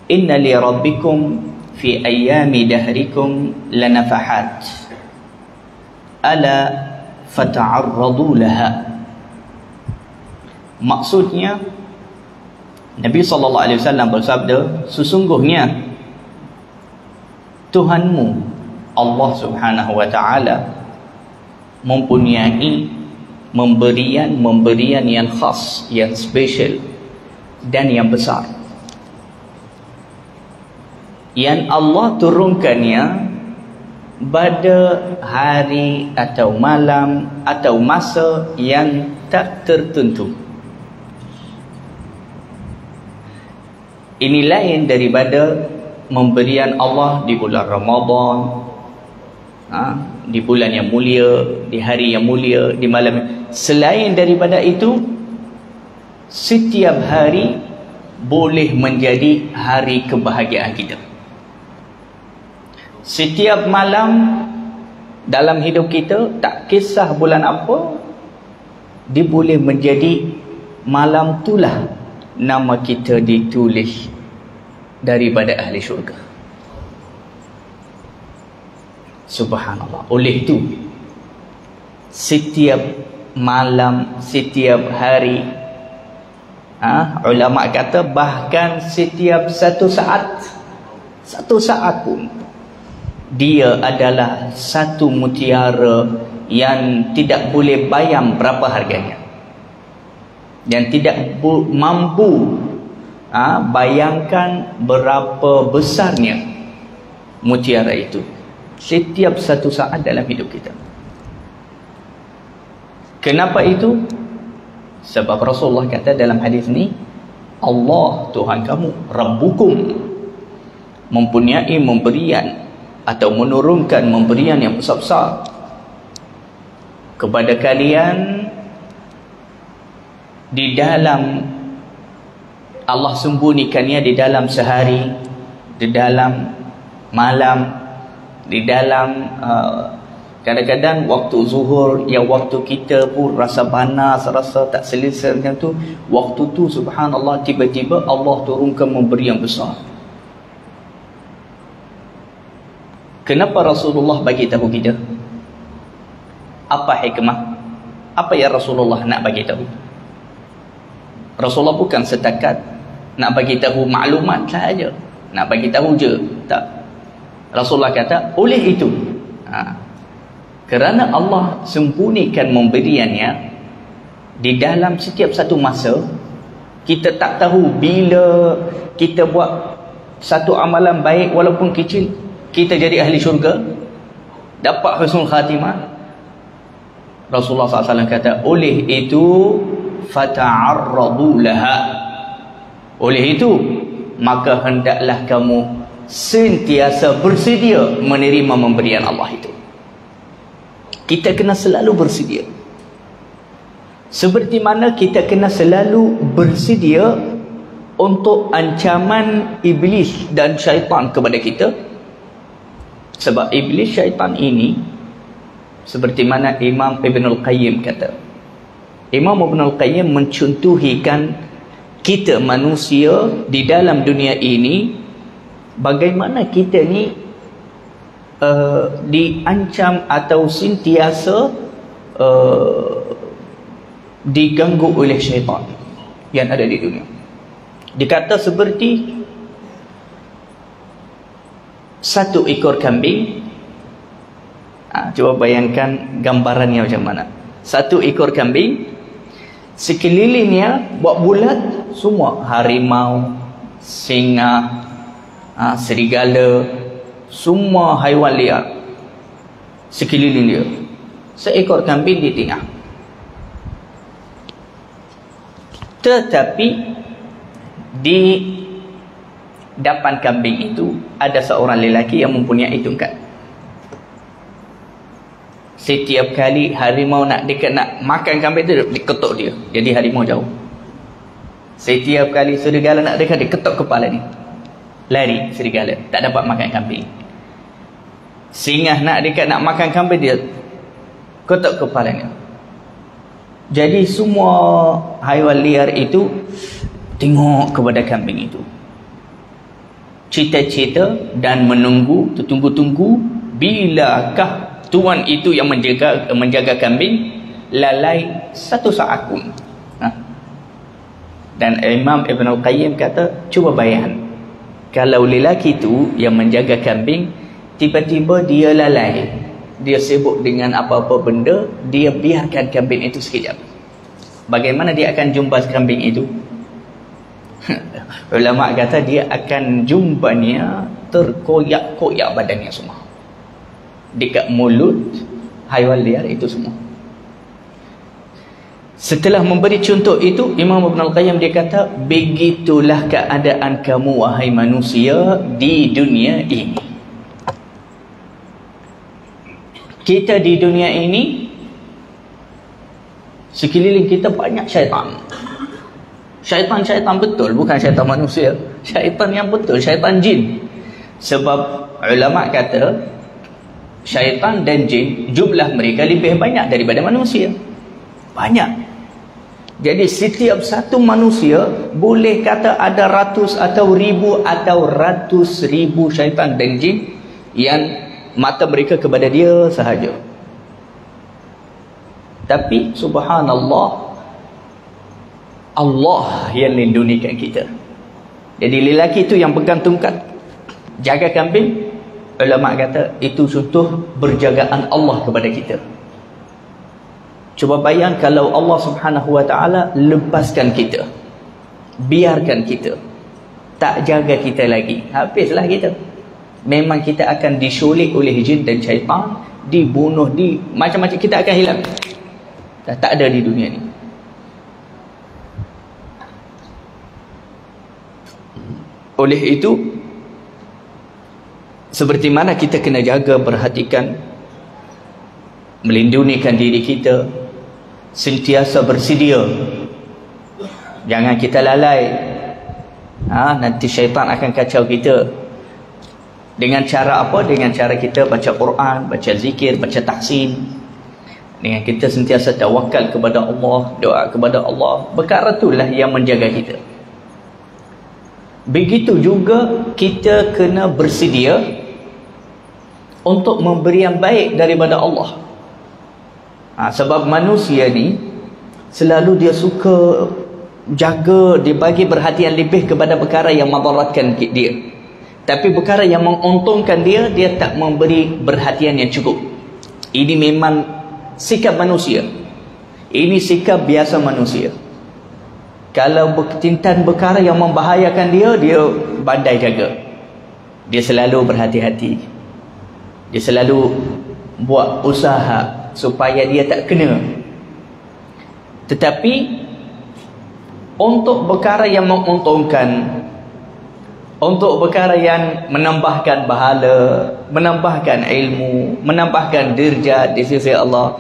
inna li rabbikum fi ayyami dahrikum lanafahat ala fata'arradu laha. Maksudnya Nabi SAW bersabda, sesungguhnya Tuhanmu Allah Subhanahu wa ta'ala mempunyai memberian yang khas, yang special dan yang besar, yang Allah turunkannya pada hari atau malam atau masa yang tak tertentu. Ini lain daripada memberian Allah di bulan Ramadan, di bulan yang mulia, di hari yang mulia, di malam. Selain daripada itu, setiap hari boleh menjadi hari kebahagiaan kita. Setiap malam dalam hidup kita, tak kisah bulan apa, dia boleh menjadi malam itulah nama kita ditulis daripada ahli syurga. Subhanallah. Oleh itu, setiap malam, setiap hari, ulama kata bahkan setiap satu saat pun, dia adalah satu mutiara yang tidak boleh bayang berapa harganya, dan tidak mampu bayangkan berapa besarnya mutiara itu. Setiap satu saat dalam hidup kita. Kenapa itu? Sebab Rasulullah kata dalam hadis ni, Allah Tuhan kamu, Rabbukum, mempunyai memberian atau menurunkan memberian yang besar-besar kepada kalian di dalam, Allah sembunyikannya di dalam sehari, di dalam malam, di dalam kadang-kadang waktu zuhur, yang waktu kita pun rasa panas, rasa tak selesa macam tu, waktu tu subhanallah tiba-tiba Allah turunkan memberi yang besar. Kenapa Rasulullah bagi tahu kita? Apa hikmah? Apa yang Rasulullah nak bagi tahu? Rasulullah bukan setakat nak bagi tahu maklumat sahaja, nak bagi tahu je, tak. Rasulullah kata, oleh itu, kerana Allah sembunyikan memberiannya di dalam setiap satu masa, kita tak tahu bila kita buat satu amalan baik walaupun kecil, kita jadi ahli syurga, dapat husnul khatimah. Rasulullah SAW kata, oleh itu fata'arradu laha, oleh itu maka hendaklah kamu sentiasa bersedia menerima memberian Allah itu. Kita kena selalu bersedia. Seperti mana kita kena selalu bersedia untuk ancaman iblis dan syaitan kepada kita. Sebab iblis syaitan ini, seperti mana Imam Ibnul Qayyim kata, Imam Ibnul Qayyim mencontohikan kita manusia di dalam dunia ini, bagaimana kita ni diancam atau sentiasa diganggu oleh syaitan yang ada di dunia. Dikata seperti satu ekor kambing. Cuba bayangkan gambarannya macam mana. Satu ekor kambing, sekelilingnya buat bulat semua, harimau, singa, serigala, semua haiwan liar sekeliling dia. Seekor kambing di tengah. Tetapi di depan kambing itu ada seorang lelaki yang mempunyai tongkat. Setiap kali harimau nak dekat nak makan kambing tu, diketuk dia, jadi harimau jauh. Setiap kali serigala nak dekat, dia ketuk kepala ni, lari serigala, tak dapat makan kambing. Singa nak dekat nak makan kambing, dia ketuk kepalanya. Jadi semua haiwan liar itu tengok kepada kambing itu. cita-cita dan menunggu, tertunggu-tunggu bilakah tuan itu yang menjaga kambing lalai satu saat pun. Dan Imam Ibn Al-Qayyim kata, cuba bayang kalau lelaki itu yang menjaga kambing tiba-tiba dia lalai, dia sibuk dengan apa-apa benda, dia biarkan kambing itu sekejap, bagaimana dia akan jumpa kambing itu? Ulama kata dia akan jumpanya terkoyak-koyak badannya semua, dekat mulut haiwan liar itu semua. Setelah memberi contoh itu, Imam Ibn Al-Qayyim dia kata, begitulah keadaan kamu wahai manusia di dunia ini. Kita di dunia ini, sekeliling kita banyak syaitan. Syaitan betul, bukan syaitan manusia. Syaitan yang betul, syaitan jin. Sebab ulama kata syaitan dan jin jumlah mereka lebih banyak daripada manusia. Banyak. Jadi setiap satu manusia boleh kata ada ratus atau ribu atau ratus ribu syaitan dan jin yang mata mereka kepada dia sahaja. Tapi subhanallah, Allah yang lindungikan kita. Jadi lelaki itu yang pegang tongkat jaga kambing, ulama kata itu contoh berjagaan Allah kepada kita. Cuba bayang kalau Allah Subhanahu Wa Taala lepaskan kita, biarkan kita, tak jaga kita lagi, habislah kita. Memang kita akan disyulik oleh jin dan syaitan, dibunuh, macam-macam, kita akan hilang. Dah tak ada di dunia ni. Oleh itu, seperti mana kita kena jaga, perhatikan, melindungikan diri kita, sentiasa bersedia, jangan kita lalai. Nanti syaitan akan kacau kita. Dengan cara apa? Dengan cara kita baca Quran, baca zikir, baca tahsin, dengan kita sentiasa tawakal kepada Allah, doa kepada Allah. Perkara itulah yang menjaga kita. Begitu juga kita kena bersedia untuk memberi yang baik daripada Allah. Sebab manusia ni selalu dia suka jaga, dia bagi perhatian lebih kepada perkara yang madaratkan dia. Tapi perkara yang menguntungkan dia, dia tak memberi perhatian yang cukup. Ini memang sikap manusia. Ini sikap biasa manusia. Kalau bertintan perkara yang membahayakan dia, dia pandai jaga. Dia selalu berhati-hati. Dia selalu buat usaha supaya dia tak kena. Tetapi untuk perkara yang menguntungkan, untuk perkara yang menambahkan pahala, menambahkan ilmu, menambahkan derajat di sisi Allah,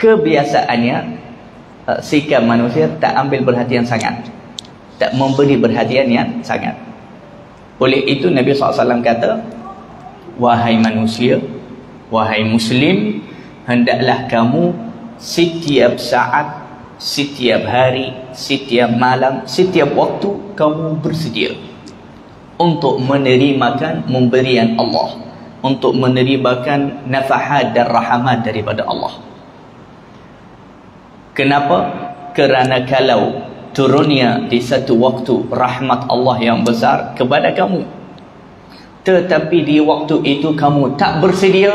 kebiasaannya sikap manusia tak ambil perhatian sangat, tak memberi perhatian yang sangat. Oleh itu Nabi SAW kata, wahai manusia, wahai muslim, hendaklah kamu setiap saat, setiap hari, setiap malam, setiap waktu kamu bersedia untuk menerimakan pemberian Allah, untuk menerimakan nafahat dan rahmat daripada Allah. Kenapa? Kerana kalau turunnya di satu waktu rahmat Allah yang besar kepada kamu, tetapi di waktu itu kamu tak bersedia,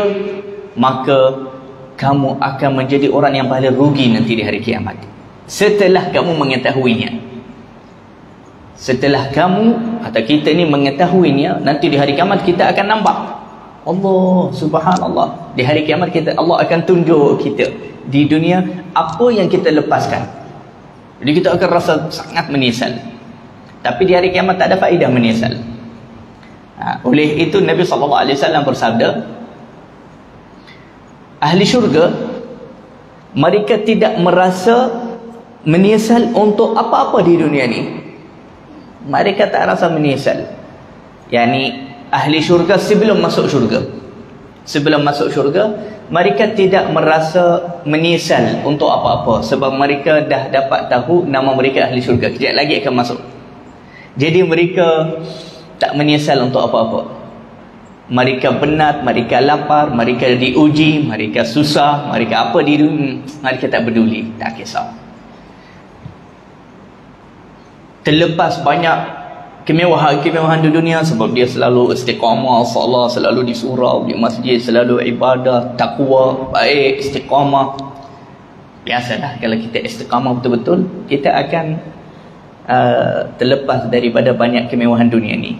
maka kamu akan menjadi orang yang paling rugi nanti di hari kiamat. Setelah kamu mengetahuinya, setelah kamu atau kita ni mengetahuinya, nanti di hari kiamat kita akan nampak Allah, subhanallah, di hari kiamat kita, Allah akan tunjuk kita di dunia apa yang kita lepaskan. Jadi kita akan rasa sangat menyesal. Tapi di hari kiamat tak ada faedah menyesal. Oleh itu Nabi SAW bersabda, ahli syurga mereka tidak merasa menyesal untuk apa-apa di dunia ni. Mereka tak rasa menyesal. Yani ahli syurga sebelum masuk syurga, sebelum masuk syurga, mereka tidak merasa menyesal untuk apa-apa, sebab mereka dah dapat tahu nama mereka ahli syurga, kejap lagi akan masuk. Jadi mereka tak menyesal untuk apa-apa. Mereka penat, mereka lapar, mereka diuji, mereka susah, mereka apa di dunia, mereka tak peduli, tak kisah. Terlepas banyak kemewahan di dunia sebab dia selalu istiqamah, salat, selalu di surau, di masjid, selalu ibadah, takwa, baik, istiqamah. Biasalah kalau kita istiqamah betul-betul, kita akan terlepas daripada banyak kemewahan dunia ni.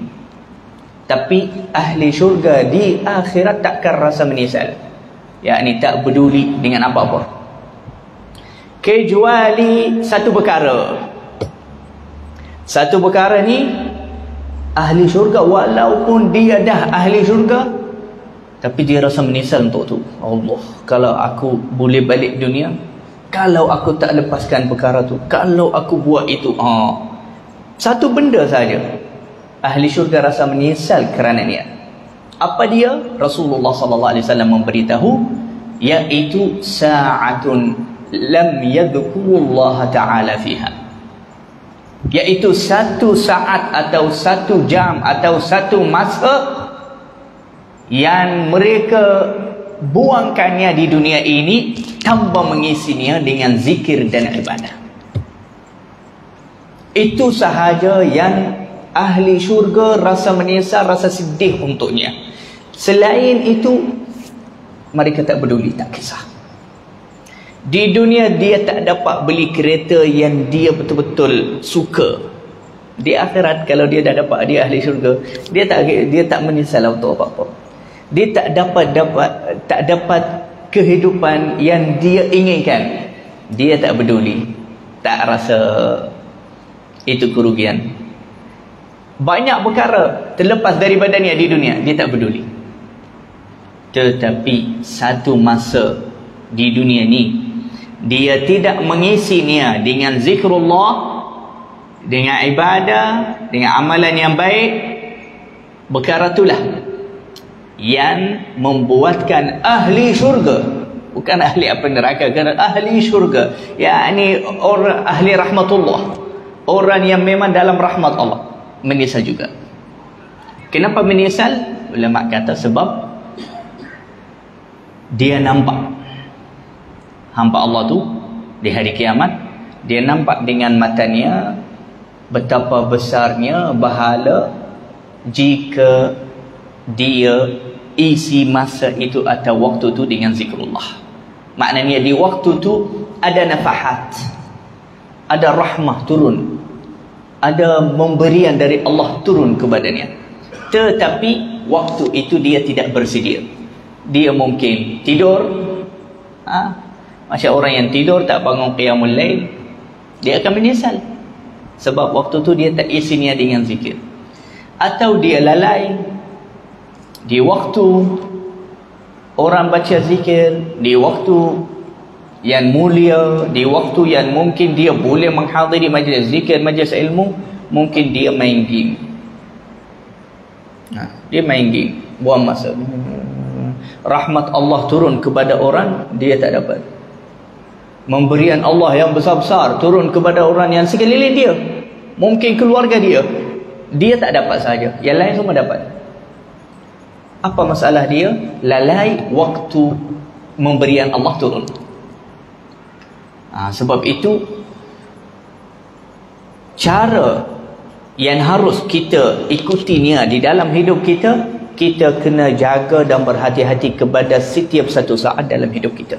Tapi ahli syurga di akhirat takkan rasa menyesal, yakni tak peduli dengan apa-apa, kecuali satu perkara ni. Ahli syurga walaupun dia dah ahli syurga, tapi dia rasa menyesal untuk tu. Allah, kalau aku boleh balik dunia, kalau aku tak lepaskan perkara tu, kalau aku buat itu. Satu benda saja ahli syurga rasa menyesal kerana niat. Apa dia? Rasulullah sallallahu alaihi wasallam memberitahu, iaitu sa'atun lam yadhkurullaha ta'ala fiha, iaitu satu saat atau satu jam atau satu masa yang mereka buangkannya di dunia ini tanpa mengisinya dengan zikir dan ibadah. Itu sahaja yang ahli syurga rasa menyesal, rasa sedih untuknya. Selain itu, mereka tak peduli, tak kisah. Di dunia dia tak dapat beli kereta yang dia betul-betul suka. Di akhirat kalau dia dah dapat, dia ahli syurga, dia tak menyesal untuk apa-apa. Dia tak dapat kehidupan yang dia inginkan. Dia tak peduli, tak rasa itu kerugian. Banyak perkara terlepas daripada niat di dunia, dia tak peduli. Tetapi satu masa di dunia ni, dia tidak mengisi niat dengan zikrullah, dengan ibadah, dengan amalan yang baik. Perkara itulah yang membuatkan ahli syurga, bukan ahli apa neraka, kerana ahli syurga, yakni orang ahli rahmatullah, orang yang memang dalam rahmat Allah, menyesal juga. Kenapa menyesal? Ulama kata sebab dia nampak hamba Allah tu di hari kiamat, dia nampak dengan matanya betapa besarnya pahala jika dia isi masa itu atau waktu tu dengan zikrullah. Maknanya di waktu tu ada nafahat, ada rahmah turun, ada memberian dari Allah turun kepadanya. Tetapi waktu itu dia tidak bersedia. Dia mungkin tidur, macam orang yang tidur tak bangun qiyamul lail, dia akan menyesal sebab waktu tu dia tak isi niat dengan zikir. Atau dia lalai di waktu orang baca zikir, di waktu yang mulia, di waktu yang mungkin dia boleh menghadiri majlis zikir, majlis ilmu, mungkin dia main game. Dia main game, buang masa. Rahmat Allah turun kepada orang, dia tak dapat. Memberian Allah yang besar-besar turun kepada orang yang sekeliling dia, mungkin keluarga dia, dia tak dapat saja, yang lain semua dapat. Apa masalah dia? Lalai waktu memberian Allah turun. Sebab itu cara yang harus kita ikutinya di dalam hidup kita, kita kena jaga dan berhati-hati kepada setiap satu saat dalam hidup kita.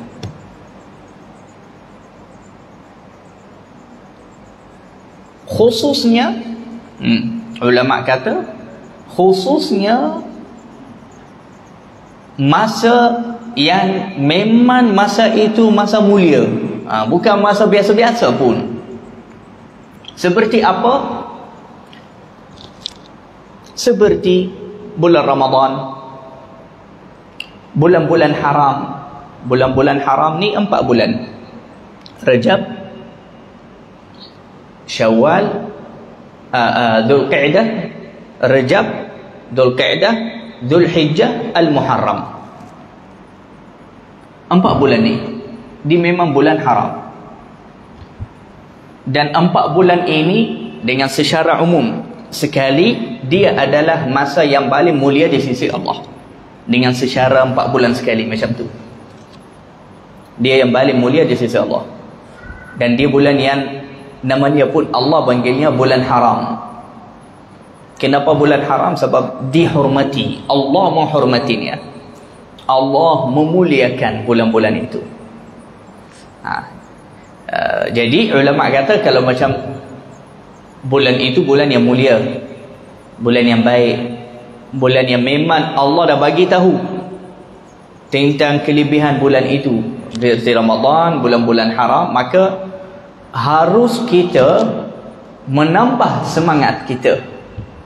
Khususnya ulama kata khususnya masa yang memang masa itu masa mulia, bukan masa biasa-biasa pun. Seperti apa? Seperti bulan Ramadan, bulan-bulan haram. Bulan-bulan haram ni 4 bulan: Rajab, Syawal, Dzulqa'dah, Rajab, Dzulqa'dah, Dzulhijjah, Al-Muharram. 4 bulan ni dia memang bulan haram. Dan 4 bulan ini dengan secara umum sekali dia adalah masa yang paling mulia di sisi Allah, dengan secara 4 bulan sekali macam tu. Dia yang paling mulia di sisi Allah, dan dia bulan yang nama dia pun Allah panggilnya bulan haram. Kenapa bulan haram? Sebab dihormati, Allah menghormatinya, Allah memuliakan bulan-bulan itu. Jadi ulama kata kalau macam bulan itu bulan yang mulia, bulan yang baik, bulan yang memang Allah dah bagi tahu tentang kelebihan bulan itu di Ramadan, bulan-bulan haram, maka harus kita menambah semangat kita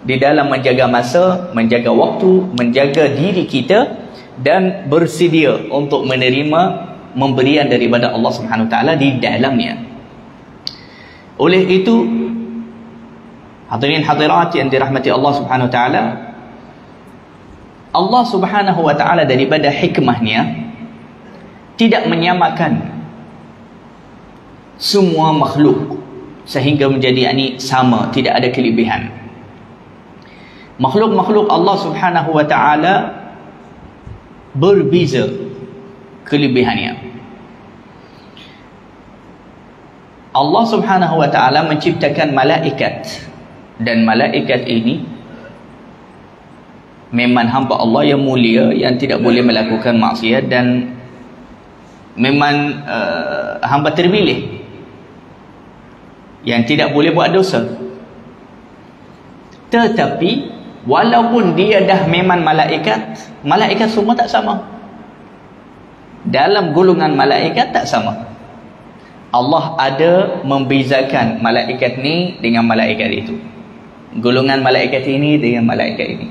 di dalam menjaga masa, menjaga waktu, menjaga diri kita, dan bersedia untuk menerima memberian daripada Allah Subhanahu Wa Taala di dalamnya. Oleh itu, hadirin hadirat yang dirahmati Allah Subhanahu Wa Taala, Allah Subhanahu Wa Taala daripada hikmahnya tidak menyamakan semua makhluk sehingga menjadi sama, tidak ada kelebihan. Makhluk-makhluk Allah Subhanahu Wa Taala berbeza kelebihannya. Allah Subhanahu Wa Taala menciptakan malaikat, dan malaikat ini memang hamba Allah yang mulia, yang tidak boleh melakukan maksiat, dan memang hamba terpilih yang tidak boleh buat dosa. Tetapi walaupun dia dah memang malaikat, malaikat semua tak sama. Dalam golongan malaikat tak sama. Allah ada membezakan malaikat ni dengan malaikat itu, golongan malaikat ini dengan malaikat ini.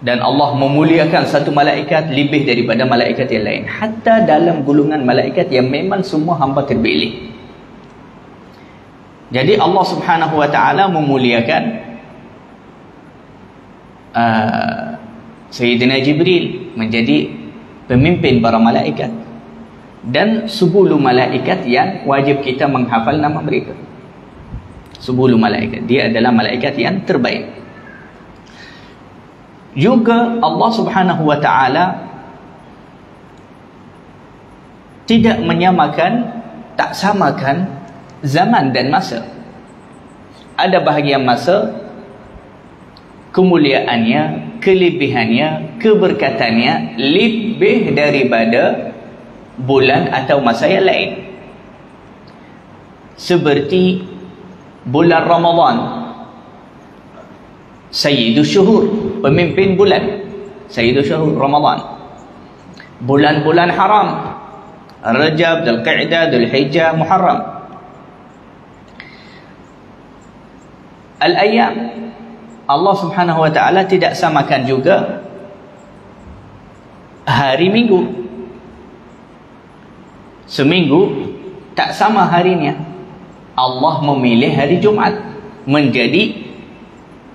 Dan Allah memuliakan satu malaikat lebih daripada malaikat yang lain, hatta dalam golongan malaikat yang memang semua hamba terpilih. Jadi Allah Subhanahu Wa Taala memuliakan Sayyidina Jibril menjadi pemimpin para malaikat, dan 10 malaikat yang wajib kita menghafal nama mereka. 10 malaikat, dia adalah malaikat yang terbaik. Juga Allah Subhanahu Wa Taala tidak menyamakan, tak samakan zaman dan masa. Ada bahagian masa kemuliaannya, kelebihannya, keberkatannya lebih daripada bulan atau masa yang lain. Seperti bulan Ramadan, Sayyidul Syuhur, pemimpin bulan, Sayyidul Syuhur Ramadan. Bulan-bulan haram, Rajab, Dzulqa'dah, Dzulhijjah, Muharram. Al-Ayyam, Allah Subhanahu Wa Taala tidak samakan juga hari minggu. Seminggu tak sama harinya. Allah memilih hari Jumaat menjadi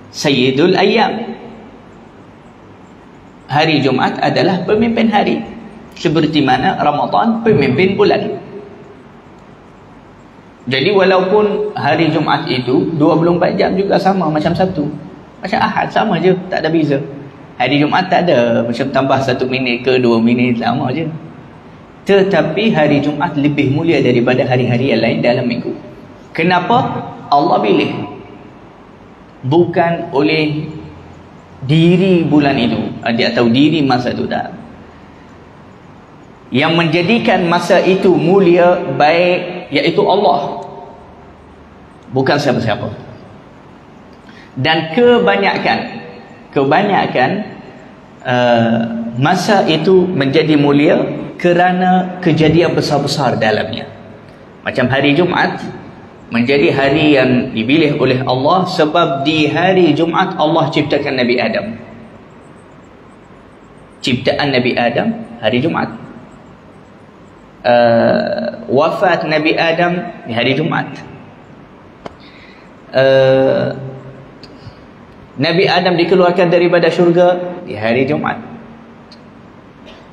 Sayyidul Ayyam. Hari Jumaat adalah pemimpin hari, seperti mana Ramadan pemimpin bulan. Jadi walaupun hari Jumaat itu 24 jam juga sama macam Sabtu, macam Ahad, sama je, tak ada beza. Hari Jumaat tak ada macam tambah 1 minit ke 2 minit, sama je. Tetapi hari Jumaat lebih mulia daripada hari-hari yang lain dalam minggu. Kenapa? Allah pilih, bukan oleh diri bulan itu atau diri masa itu, tak. Yang menjadikan masa itu mulia, baik, iaitu Allah, bukan siapa-siapa. Dan kebanyakan masa itu menjadi mulia kerana kejadian besar-besar dalamnya. Macam hari Jumaat menjadi hari yang dipilih oleh Allah sebab di hari Jumaat Allah ciptakan Nabi Adam. Ciptaan Nabi Adam hari Jumaat. Wafat Nabi Adam di hari Jumaat. Nabi Adam dikeluarkan daripada syurga di hari Jumaat.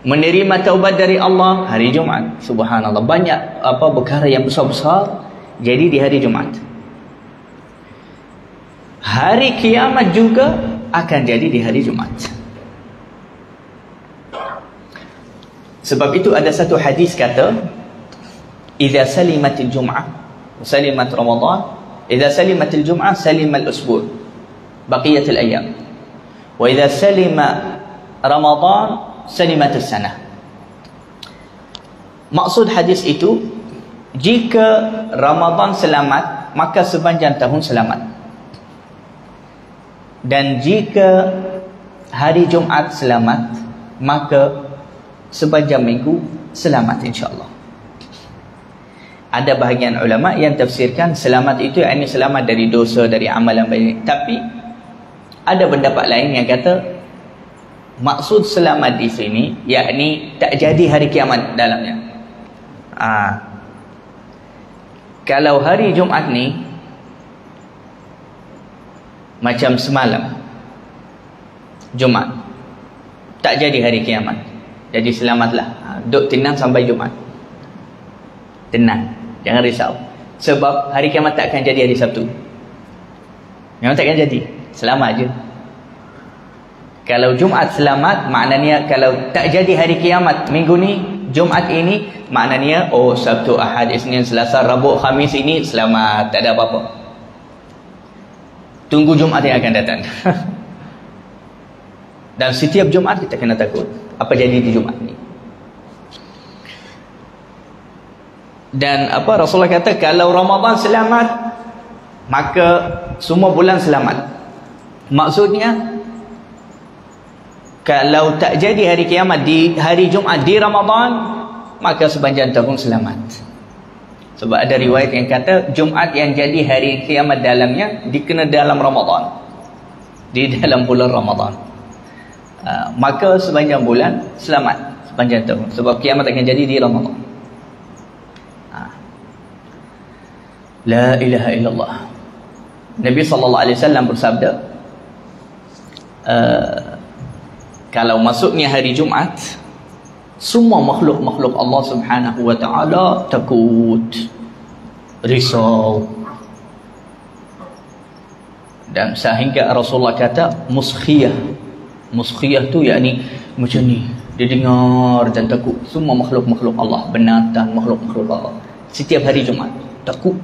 Menerima taubat dari Allah hari Jumaat. Subhanallah, banyak perkara yang besar-besar jadi di hari Jumaat. hari kiamat juga akan jadi di hari Jumaat. Sebab itu ada satu hadis kata, idza salimatil jum'ah salimat ramadan, idza salimatil jum'ah salimal usbu' baqiyatul ayyam, wa idza salima ramadan salimatus sanah. Maksud hadis itu, jika Ramadan selamat, maka sepanjang tahun selamat. Dan jika hari Jumaat selamat, maka sepanjang minggu selamat insya-Allah. Ada bahagian ulama yang tafsirkan selamat itu yakni selamat dari dosa, dari amalan baik. Tapi ada pendapat lain yang kata maksud selamat di sini yakni tak jadi hari kiamat dalamnya. Kalau hari Jumaat ni macam semalam Jumaat, tak jadi hari kiamat, jadi selamatlah, duduk tenang sampai Jumaat, tenang, jangan risau. Sebab hari kiamat tak akan jadi hari Sabtu, memang tak akan jadi, selamat je. Kalau Jumaat selamat, maknanya kalau tak jadi hari kiamat minggu ni, Jumaat ini, maknanya oh Sabtu, Ahad, Isnin, Selasa, Rabu, Khamis ini selamat, tak ada apa-apa. Tunggu Jumaat yang akan datang. Dan setiap Jumaat kita kena takut apa jadi di Jumaat ni. Dan apa Rasulullah kata, kalau Ramadan selamat, maka semua bulan selamat. Maksudnya, kalau tak jadi hari kiamat di hari Jumaat di Ramadan, maka sepanjang tahun selamat. Sebab ada riwayat yang kata Jumaat yang jadi hari kiamat dalamnya dikena dalam Ramadan, di dalam bulan Ramadan. Maka sepanjang bulan selamat, sepanjang tahun. Sebab kiamat akan jadi di Ramadan. La ilaha illallah. Nabi SAW bersabda, kalau masuknya hari Jumaat, semua makhluk-makhluk Allah Subhanahu wa ta'ala takut, risau. Dan sehingga Rasulullah kata muskhiyah. Muskhiyah tu yakni macam ni, dia dengar dan takut. Semua makhluk-makhluk Allah, binatang, makhluk-makhluk Allah, setiap hari Jumaat takut.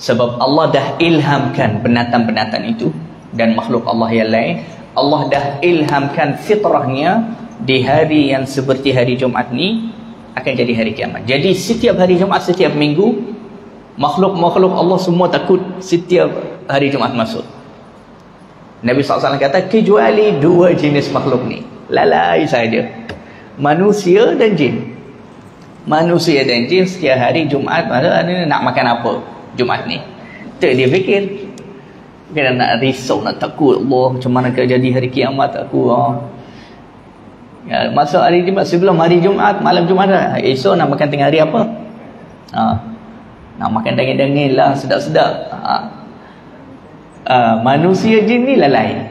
Sebab Allah dah ilhamkan binatang-binatang itu dan makhluk Allah yang lain, Allah dah ilhamkan fitrahnya di hari yang seperti hari Jumaat ni akan jadi hari kiamat. Jadi setiap hari Jumaat, setiap minggu, makhluk-makhluk Allah semua takut setiap hari Jumaat masuk. Nabi SAW kata, kecuali dua jenis makhluk ni, lalai saja, manusia dan jin. Manusia dan jin setiap hari Jumaat nak makan apa Jumaat ni, tak dia fikir. Kena nak risau, nak takut, Allah macam mana akan jadi hari kiamat aku. Ya, masuk hari Jumaat, sebelum hari Jumaat, malam Jumaat, esok nak makan tengah hari apa? Nak makan daging-daging lah, sedap-sedap. Manusia jin ni lalai.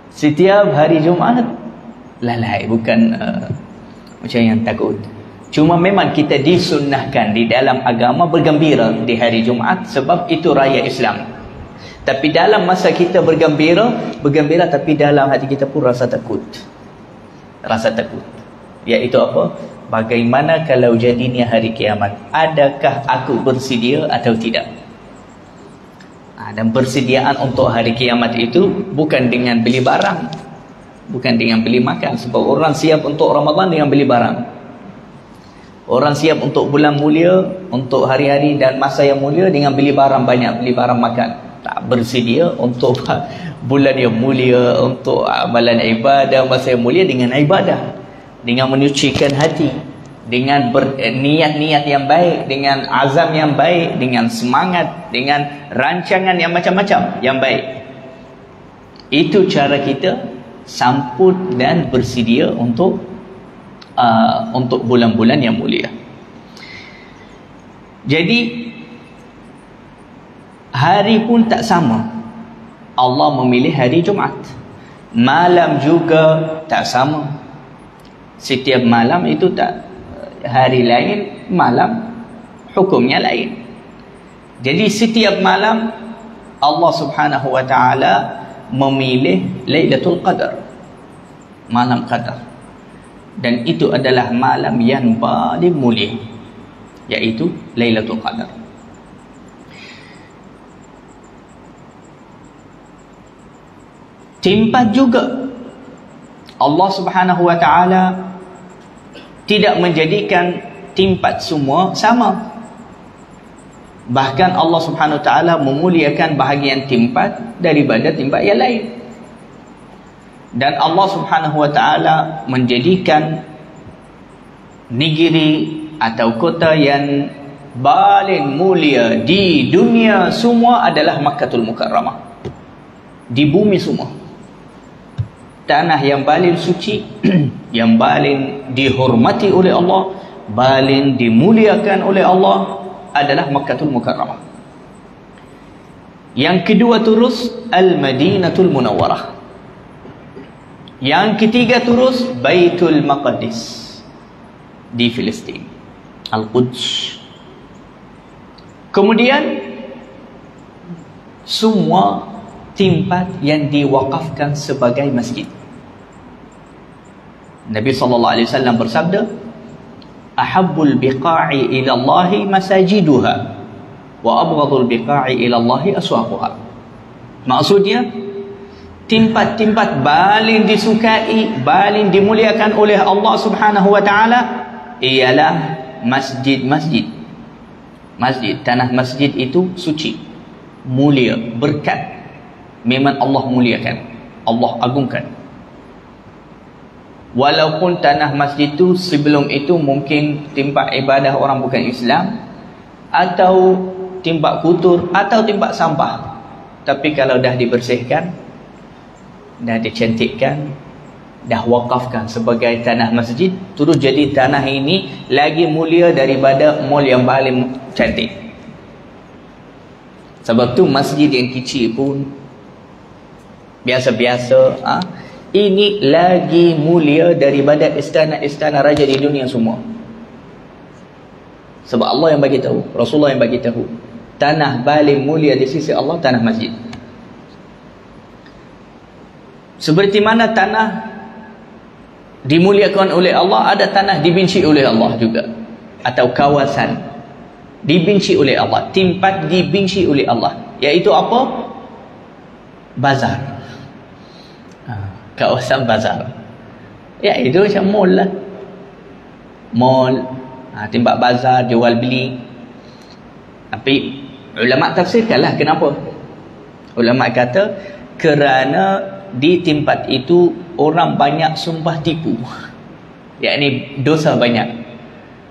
Setiap hari Jumaat lalai, bukan macam yang takut. Cuma memang kita disunnahkan di dalam agama bergembira di hari Jumaat, sebab itu raya Islam. Tapi dalam masa kita bergembira tapi dalam hati kita pun rasa takut. Rasa takut. Iaitu apa? Bagaimana kalau jadinya hari kiamat? Adakah aku bersedia atau tidak? Dan persediaan untuk hari kiamat itu bukan dengan beli barang, bukan dengan beli makan. Sebab orang siap untuk Ramadan dengan beli barang. Orang siap untuk bulan mulia, untuk hari-hari dan masa yang mulia dengan beli barang banyak, beli barang makan. Tak bersedia untuk bulan yang mulia, untuk amalan ibadah masa yang mulia dengan ibadah, dengan menyucikan hati, dengan niat-niat yang baik, dengan azam yang baik, dengan semangat, dengan rancangan yang macam-macam yang baik. Itu cara kita sambut dan bersedia untuk bulan-bulan yang mulia. Jadi hari pun tak sama. Allah memilih hari Jumaat. Malam juga tak sama. Setiap malam itu tak, hari lain, malam hukumnya lain. Jadi setiap malam Allah Subhanahu wa taala memilih Lailatul Qadar, malam Qadar, dan itu adalah malam yang paling mulia, iaitu Lailatul Qadar. Tempat juga Allah Subhanahu wa taala tidak menjadikan tempat semua sama. Bahkan Allah Subhanahu wa taala memuliakan bahagian tempat daripada tempat yang lain. Dan Allah Subhanahu wa taala menjadikan negeri atau kota yang paling mulia di dunia semua adalah Makkatul Mukarramah. Di bumi semua. Tanah yang paling suci, yang paling dihormati oleh Allah, paling dimuliakan oleh Allah adalah Makkatul Mukarramah. Yang kedua terus Al-Madinatul Munawwarah. Yang ketiga terus Baitul Maqdis di Filistin, Al-Quds. Kemudian semua tempat yang diwakafkan sebagai masjid. Nabi sallallahu alaihi wasallam bersabda, "Ahabbul biqa'i ila Allahi masajiduha wa abghadul biqa'i ila Allahi aswaquha." Maksudnya, tempat-tempat paling disukai, paling dimuliakan oleh Allah Subhanahu wa taala ialah masjid-masjid. Masjid, tanah masjid itu suci, mulia, berkat. Memang Allah muliakan, Allah agungkan. Walaupun tanah masjid itu sebelum itu mungkin tempat ibadah orang bukan Islam, atau tempat kotor, atau tempat sampah. Tapi kalau dah dibersihkan, dah dicantikkan, dah wakafkan sebagai tanah masjid, terus jadi tanah ini lagi mulia daripada mall yang paling cantik. Sebab tu masjid yang kecil pun biasa-biasa, ini lagi mulia daripada istana-istana raja di dunia semua. Sebab Allah yang bagi tahu, Rasulullah yang bagi tahu, tanah paling mulia di sisi Allah tanah masjid. Seperti mana tanah dimuliakan oleh Allah, ada tanah dibenci oleh Allah juga, atau kawasan dibenci oleh Allah, tempat dibenci oleh Allah, iaitu apa? Bazar. Kawasan bazar, iaitu macam mall lah. Mall, tempat bazar, jual beli. Tapi ulama tafsirkanlah kenapa. Ulama kata kerana di tempat itu orang banyak sumpah tipu, yakni dosa banyak,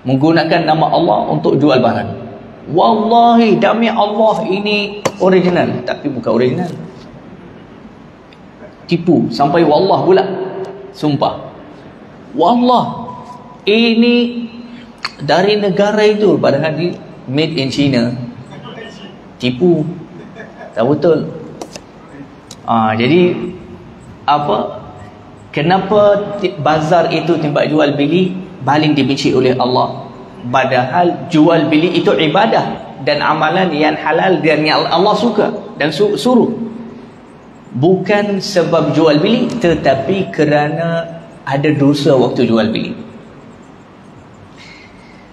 menggunakan nama Allah untuk jual barang. Wallahi demi Allah ini original, tapi bukan original. Tipu sampai wallah pula, sumpah wallah ini dari negara itu, padahal di made in China. Tipu, tak betul. Jadi apa, kenapa bazar itu tempat jual beli paling dibenci oleh Allah, padahal jual beli itu ibadah dan amalan yang halal dan yang Allah suka dan suruh. Bukan sebab jual beli, tetapi kerana ada dosa waktu jual beli.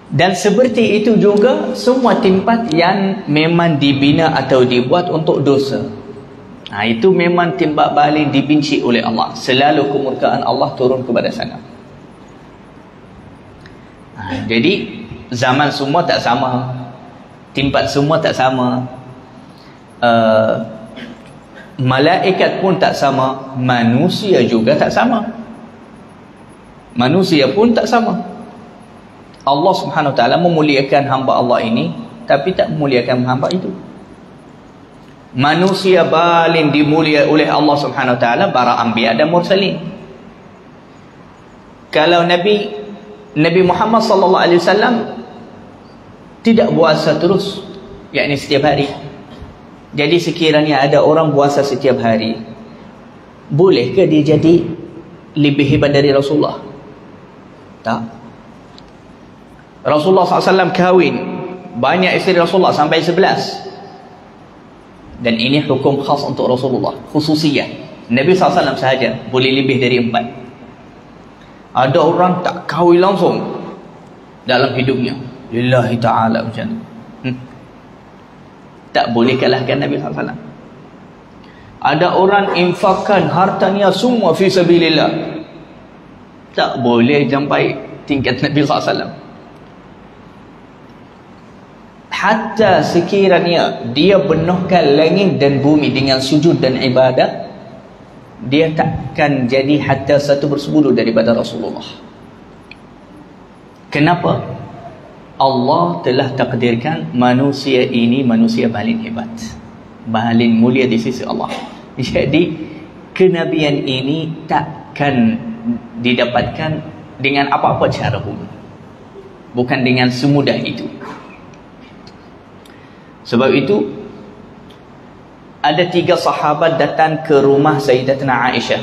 Dan seperti itu juga semua tempat yang memang dibina atau dibuat untuk dosa, itu memang tempat paling dibenci oleh Allah. Selalu kemurkaan Allah turun kepada sana. Jadi zaman semua tak sama, tempat semua tak sama, malaikat pun tak sama, manusia juga tak sama. Manusia pun tak sama. Allah Subhanahu wa taala memuliakan hamba Allah ini, tapi tak memuliakan hamba itu. Manusia paling dimulia oleh Allah Subhanahu wa taala para anbiya dan mursalin. Kalau Nabi Muhammad sallallahu alaihi wasallam tidak puasa terus, yakni setiap hari. Jadi sekiranya ada orang puasa setiap hari, bolehkah dia jadi lebih hebat dari Rasulullah? Tak. Rasulullah SAW kahwin, banyak isteri Rasulullah sampai 11. Dan ini hukum khas untuk Rasulullah, khususiyah. Nabi SAW sahaja boleh lebih dari 4. Ada orang tak kahwin langsung dalam hidupnya, lillahi ta'ala macam tu. Tak boleh kalahkan Nabi SAW. Ada orang infakkan hartanya semua fi sabilillah, tak boleh sampai tingkat Nabi SAW. Hatta sekiranya dia penuhkan langit dan bumi dengan sujud dan ibadah, dia takkan jadi hatta 1/10 daripada Rasulullah. Kenapa? Allah telah takdirkan manusia ini manusia paling hebat, paling mulia di sisi Allah. Jadi kenabian ini takkan didapatkan dengan apa-apa cara pun, bukan dengan semudah itu. Sebab itu ada 3 sahabat datang ke rumah Sayyidatina Aisyah.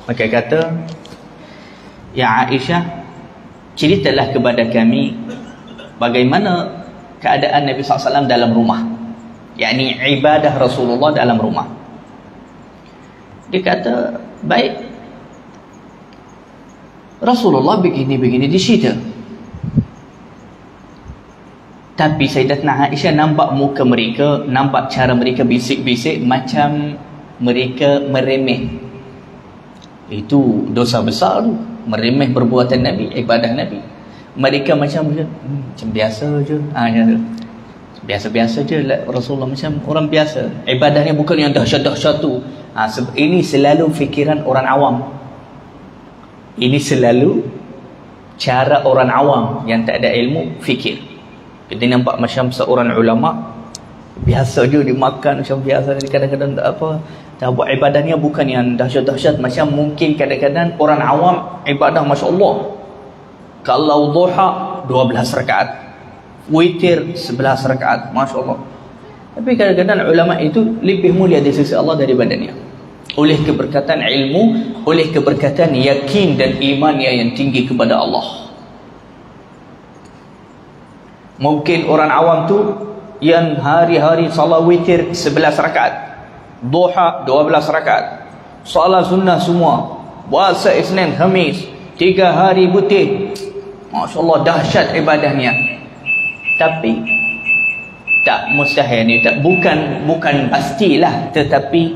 Mereka kata, "Ya Aisyah, ceritalah kepada kami bagaimana keadaan Nabi SAW dalam rumah, yakni ibadah Rasulullah dalam rumah." Dia kata, "Baik, Rasulullah begini-begini di situ." Tapi Sayyidatina Aisyah nampak muka mereka, nampak cara mereka bisik-bisik macam mereka meremeh. Itu dosa besar tu, meremeh perbuatan Nabi, ibadah Nabi. Mereka macam biasa je. Biasa-biasa je Rasulullah, macam orang biasa. Ibadahnya bukan yang dahsyat-dahsyat tu. Ini selalu fikiran orang awam. Ini selalu cara orang awam yang tak ada ilmu fikir. Kita nampak macam seorang ulama, biasa je dimakan macam biasa, kadang-kadang tak apa, tak buat ibadahnya bukan yang dahsyat-dahsyat. Macam mungkin kadang-kadang orang awam ibadah Masya Allah, kalau duha 12 rakaat, witir 11 rakaat, Masya Allah. Tapi kadang-kadang ulama itu lebih mulia di sisi Allah daripadanya, oleh keberkatan ilmu, oleh keberkatan yakin dan imannya yang tinggi kepada Allah. Mungkin orang awam tu yang hari-hari salat witir 11 rakaat, duha 12 rakaat, salat sunnah semua, puasa Isnin Khamis 3 hari putih, Masya Allah dahsyat ibadahnya. Tapi tak mustahil ni, tak, bukan pastilah, tetapi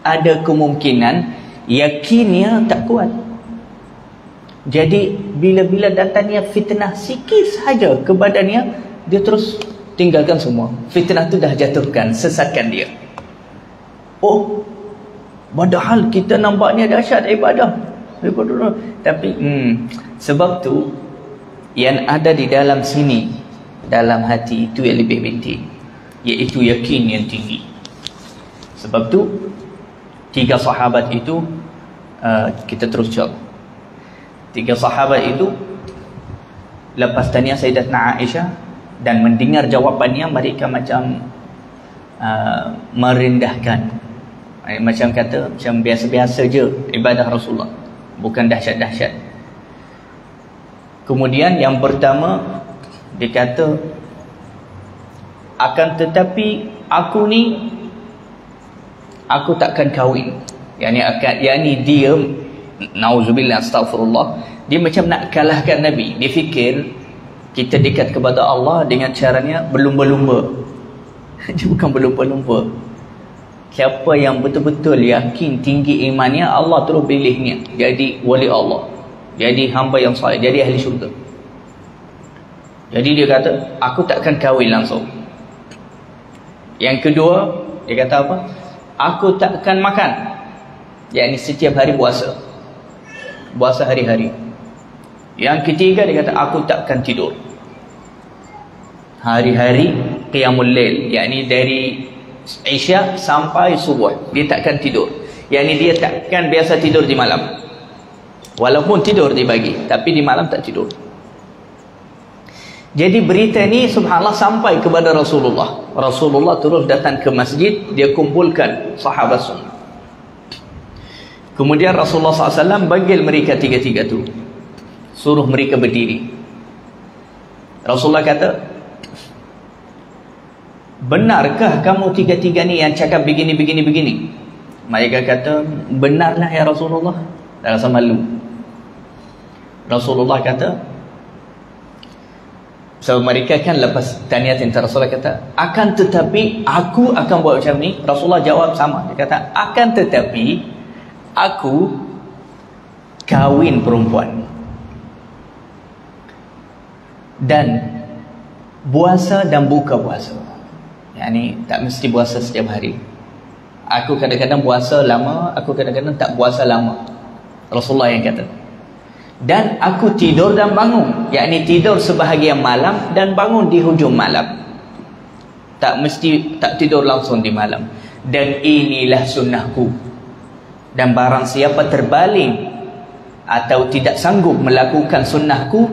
ada kemungkinan yakinnya tak kuat. Jadi bila-bila datangnya fitnah sikit sahaja ke badannya, dia terus tinggalkan semua. Fitnah tu dah jatuhkan, sesatkan dia. Oh, padahal kita nampaknya dahsyat ibadah. Tapi sebab tu yang ada di dalam sini, dalam hati itu yang lebih penting, iaitu yakin yang tinggi. Sebab tu 3 sahabat itu, kita terus jawab. 3 sahabat itu lepas tanya Sayyidatina Aisyah dan mendengar jawapannya, mereka macam merendahkan, macam kata macam biasa-biasa je ibadah Rasulullah, bukan dahsyat-dahsyat. Kemudian yang pertama dia kata, akan tetapi aku ni, aku takkan kahwin. Yani dia, nauzubillah, astagfirullah, dia macam nak kalahkan Nabi. Dia fikir kita dekat kepada Allah dengan caranya berlumba-lumba. Dia bukan berlumba-lumba. Siapa yang betul-betul yakin tinggi imannya, Allah terus pilihnya jadi wali Allah, jadi hamba yang saleh, jadi ahli syurga. Jadi dia kata, aku takkan kahwin langsung. Yang kedua, dia kata apa? Aku takkan makan, yakni setiap hari puasa hari-hari. Yang ketiga dia kata, aku takkan tidur hari-hari, qiyamul lail, yakni dari Isya sampai subuh dia takkan tidur. Yakni dia takkan biasa tidur di malam, walaupun tidur di pagi, tapi di malam tak tidur. Jadi berita ni subhanallah sampai kepada Rasulullah. Rasulullah terus datang ke masjid, dia kumpulkan sahabat semua. Kemudian Rasulullah SAW panggil mereka 3 tu, suruh mereka berdiri. Rasulullah kata, benarkah kamu tiga-tiga ni yang cakap begini? Mereka kata, benarlah ya Rasulullah. Tak rasa malu. Rasulullah kata, so mereka kan lepas tanya tentang Rasulullah kata, akan tetapi aku akan buat macam ni. Rasulullah jawab sama. Dia kata, akan tetapi aku kahwin perempuan dan puasa dan buka puasa. Yani tak mesti puasa setiap hari. Aku kadang-kadang puasa lama, aku kadang-kadang tak puasa lama. Rasulullah yang kata. Dan aku tidur dan bangun, yakni tidur sebahagian malam dan bangun di hujung malam. Tak mesti tak tidur langsung di malam. Dan inilah sunnahku. Dan barang siapa terbaling atau tidak sanggup melakukan sunnahku,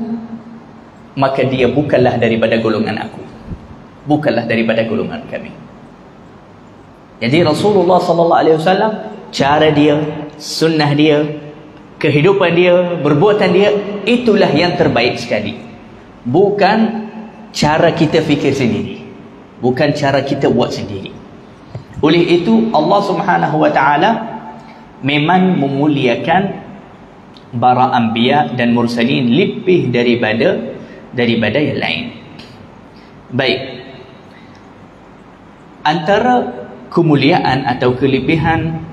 maka dia bukanlah daripada golongan aku, bukanlah daripada golongan kami. Jadi Rasulullah SAW, cara dia, sunnah dia, kehidupan dia, perbuatan dia, itulah yang terbaik sekali. Bukan cara kita fikir sendiri, bukan cara kita buat sendiri. Oleh itu Allah Subhanahu wa taala memang memuliakan para anbiya dan mursalin lebih daripada yang lain. Baik, antara kemuliaan atau kelebihan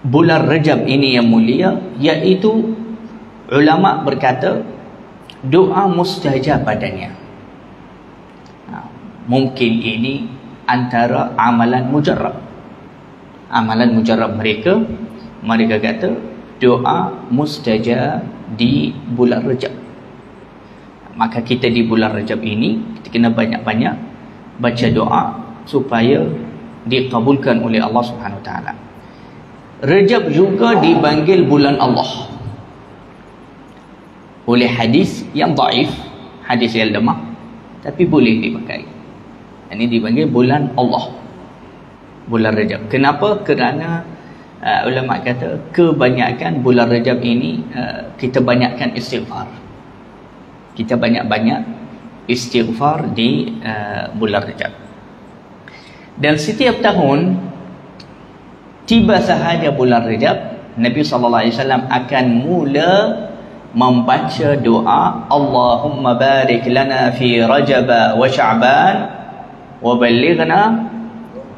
bulan Rajab ini yang mulia, iaitu ulama berkata doa mustajab padanya. Mungkin ini antara amalan mujarrab. Amalan mujarrab mereka kata doa mustajab di bulan Rajab. Maka kita di bulan Rajab ini kita kena banyak-banyak baca doa supaya dikabulkan oleh Allah Subhanahu Wa Taala. Rajab juga dipanggil bulan Allah oleh hadis yang dhaif, hadis yang lemah, tapi boleh dipakai. Ini dipanggil bulan Allah, bulan Rajab. Kenapa? Kerana ulama kata kebanyakan bulan Rajab ini kita banyakkan istighfar. Kita banyak-banyak istighfar di bulan Rajab. Dan setiap tahun tiba sahaja bulan Rajab, Nabi SAW akan mula membaca doa, Allahumma barik lana fi Rajab wa Sya'ban wa ballighna